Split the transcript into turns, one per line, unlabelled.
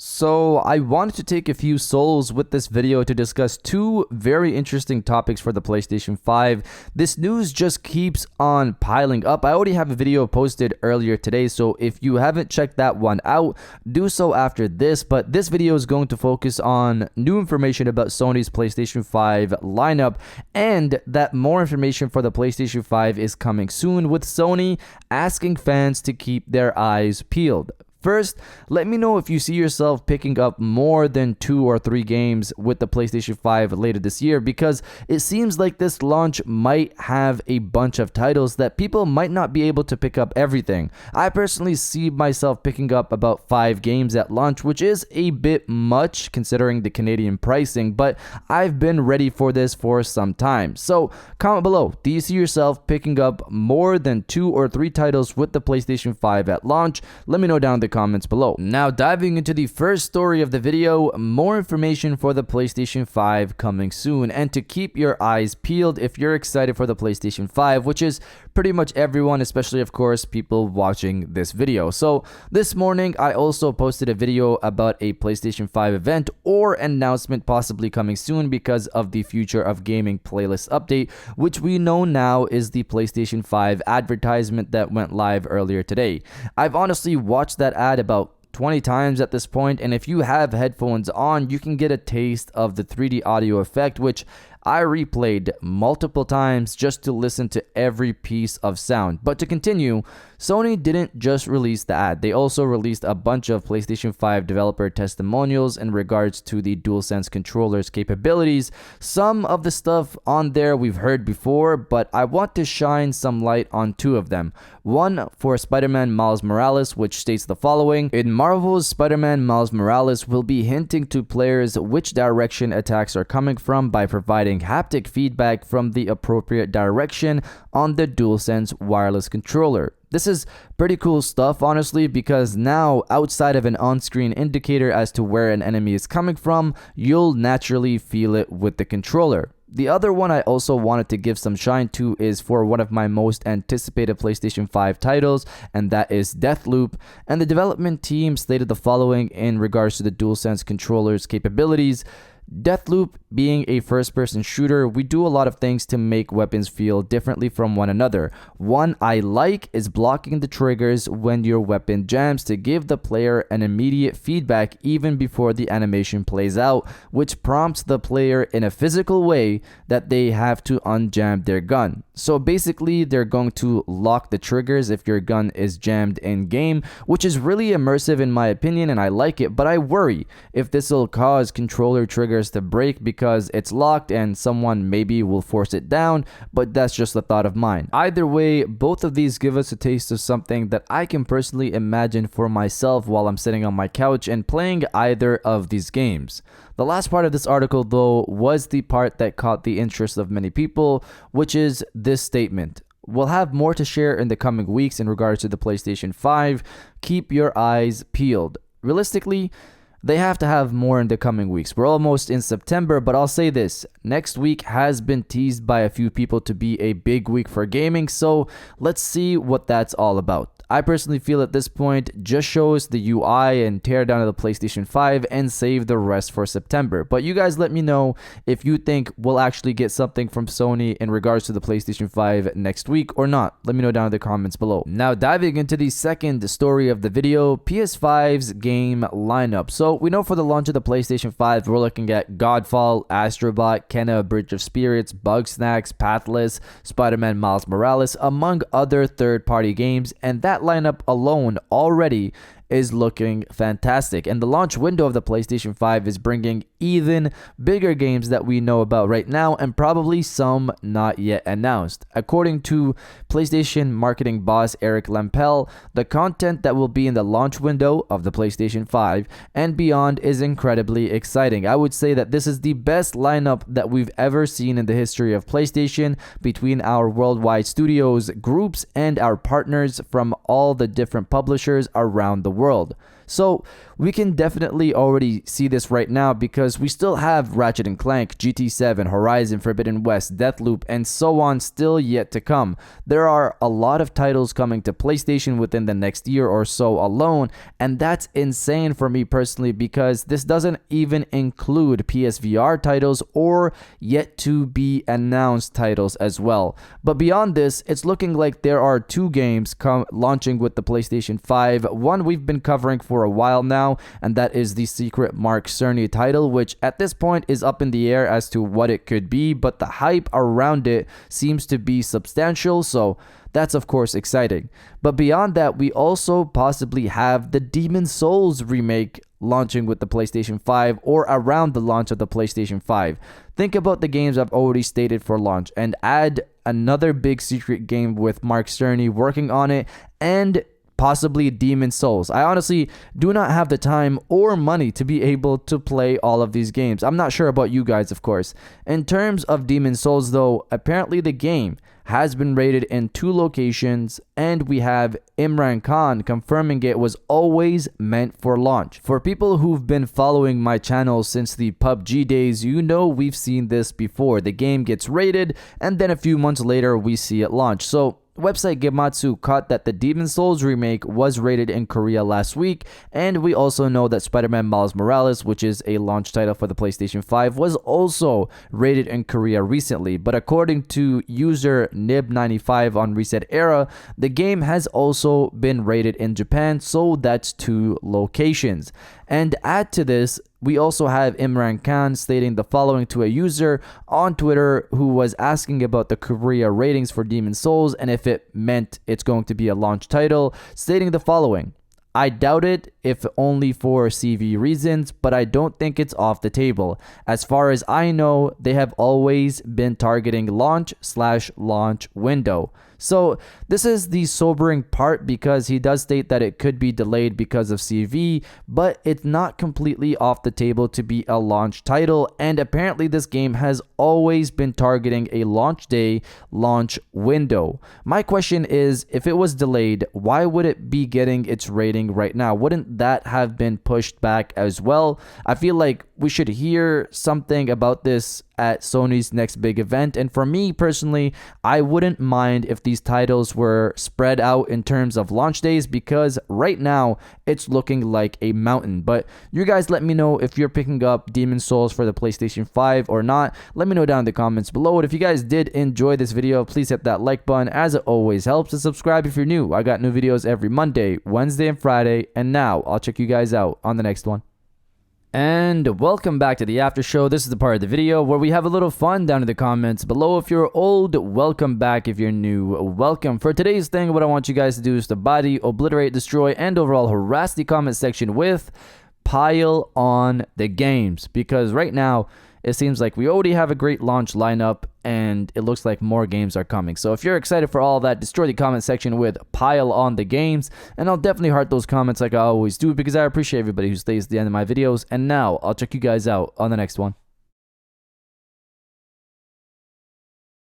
So I wanted to take a few souls with this video to discuss two very interesting topics for the PlayStation 5. This news just keeps on piling up. I already have a video posted earlier today, so if you haven't checked that one out, do so after this. But this video is going to focus on new information about Sony's PlayStation 5 lineup, and that more information for the PlayStation 5 is coming soon, with Sony asking fans to keep their eyes peeled. First, let me know if you see yourself picking up more than 2 or 3 games with the PlayStation 5 later this year, because it seems like this launch might have a bunch of titles that people might not be able to pick up everything. I personally see myself picking up about 5 games at launch, which is a bit much considering the Canadian pricing, but I've been ready for this for some time. So comment below, do you see yourself picking up more than 2 or 3 titles with the PlayStation 5 at launch? Let me know down in the comments below. Now diving into the first story of the video, more information for the PlayStation 5 coming soon, and to keep your eyes peeled if you're excited for the PlayStation 5, which is pretty much everyone, especially of course people watching this video. So this morning I also posted a video about a PlayStation 5 event or announcement possibly coming soon because of the Future of Gaming playlist update, which we know now is the PlayStation 5 advertisement that went live earlier today. I've honestly watched that ad about 20 times at this point, and if you have headphones on, you can get a taste of the 3D audio effect, which I replayed multiple times just to listen to every piece of sound. But to continue, Sony didn't just release the ad, they also released a bunch of PlayStation 5 developer testimonials in regards to the DualSense controller's capabilities. Some of the stuff on there we've heard before, but I want to shine some light on 2 of them. One for Spider-Man Miles Morales, which states the following: in Marvel's Spider-Man Miles Morales will be hinting to players which direction attacks are coming from by providing haptic feedback from the appropriate direction on the DualSense wireless controller. This is pretty cool stuff, honestly, because now outside of an on-screen indicator as to where an enemy is coming from, you'll naturally feel it with the controller. The other one I also wanted to give some shine to is for one of my most anticipated PlayStation 5 titles, and that is Deathloop. And the development team stated the following in regards to the DualSense controller's capabilities. Deathloop being a first-person shooter, we do a lot of things to make weapons feel differently from one another. One I like is blocking the triggers when your weapon jams to give the player an immediate feedback even before the animation plays out, which prompts the player in a physical way that they have to unjam their gun. So basically, they're going to lock the triggers if your gun is jammed in-game, which is really immersive in my opinion, and I like it, but I worry if this will cause controller triggers to break because it's locked and someone maybe will force it down, but that's just a thought of mine. Either way, both of these give us a taste of something that I can personally imagine for myself while I'm sitting on my couch and playing either of these games. The last part of this article, though, was the part that caught the interest of many people, which is this statement: we'll have more to share in the coming weeks in regards to the PlayStation 5. Keep your eyes peeled. Realistically, they have to have more in the coming weeks. We're almost in September, but I'll say this: next week has been teased by a few people to be a big week for gaming, so let's see what that's all about. I personally feel at this point just shows the UI and tear down of the PlayStation 5 and save the rest for September. But you guys let me know if you think we'll actually get something from Sony in regards to the PlayStation 5 next week or not. Let me know down in the comments below. Now diving into the second story of the video, PS5's game lineup. So we know for the launch of the PlayStation 5, we're looking at Godfall, Astrobot, Kena, Bridge of Spirits, Bugsnax, Pathless, Spider-Man Miles Morales, among other third-party games, and that lineup alone already is looking fantastic, and the launch window of the PlayStation 5 is bringing even bigger games that we know about right now and probably some not yet announced. According to PlayStation marketing boss Eric Lampel, the content that will be in the launch window of the PlayStation 5 and beyond is incredibly exciting. I would say that this is the best lineup that we've ever seen in the history of PlayStation between our worldwide studios, groups, and our partners from all the different publishers around the world. So we can definitely already see this right now because we still have Ratchet & Clank, GT7, Horizon Forbidden West, Deathloop, and so on still yet to come. There are a lot of titles coming to PlayStation within the next year or so alone, and that's insane for me personally because this doesn't even include PSVR titles or yet to be announced titles as well. But beyond this, it's looking like there are two games launching with the PlayStation 5. One we've been covering for a while now, and that is the secret Mark Cerny title, which at this point is up in the air as to what it could be, but the hype around it seems to be substantial, so that's of course exciting. But beyond that, we also possibly have the Demon's Souls remake launching with the PlayStation 5 or around the launch of the PlayStation 5. Think about the games I've already stated for launch and add another big secret game with Mark Cerny working on it and possibly Demon's Souls. I honestly do not have the time or money to be able to play all of these games. I'm not sure about you guys, of course. In terms of Demon's Souls though, apparently the game has been rated in 2 locations, and we have Imran Khan confirming it was always meant for launch. For people who've been following my channel since the PUBG days, you know we've seen this before. The game gets rated, and then a few months later we see it launch. So website Gematsu caught that the Demon's Souls remake was rated in Korea last week, and we also know that Spider-Man Miles Morales, which is a launch title for the PlayStation 5, was also rated in Korea recently. But according to user Nib95 on Reset Era, the game has also been rated in Japan, so that's 2 locations. And add to this, we also have Imran Khan stating the following to a user on Twitter who was asking about the Korea ratings for Demon's Souls and if it meant it's going to be a launch title, stating the following: I doubt it, if only for CV reasons, but I don't think it's off the table. As far as I know, they have always been targeting launch/launch window. So this is the sobering part because he does state that it could be delayed because of CV, but it's not completely off the table to be a launch title, and apparently this game has always been targeting a launch day, launch window. My question is, if it was delayed, why would it be getting its rating right now? Wouldn't that have been pushed back as well? I feel like we should hear something about this at Sony's next big event, and for me personally, I wouldn't mind if these titles were spread out in terms of launch days because right now it's looking like a mountain. But you guys let me know if you're picking up Demon's Souls for the PlayStation 5 or not. Let me know down in the comments below. And if you guys did enjoy this video, please hit that like button as it always helps, and subscribe if you're new. I got new videos every Monday, Wednesday, and Friday, and now I'll check you guys out on the next one. And welcome back to the after show. This is the part of the video where we have a little fun down in the comments below. If you're old, welcome back. If you're new, welcome. For today's thing, what I want you guys to do is to body, obliterate, destroy, and overall harass the comment section with pile on the games, because right now it seems like we already have a great launch lineup and it looks like more games are coming. So if you're excited for all that, destroy the comment section with pile on the games, and I'll definitely heart those comments like I always do because I appreciate everybody who stays at the end of my videos. And now I'll check you guys out on the next one.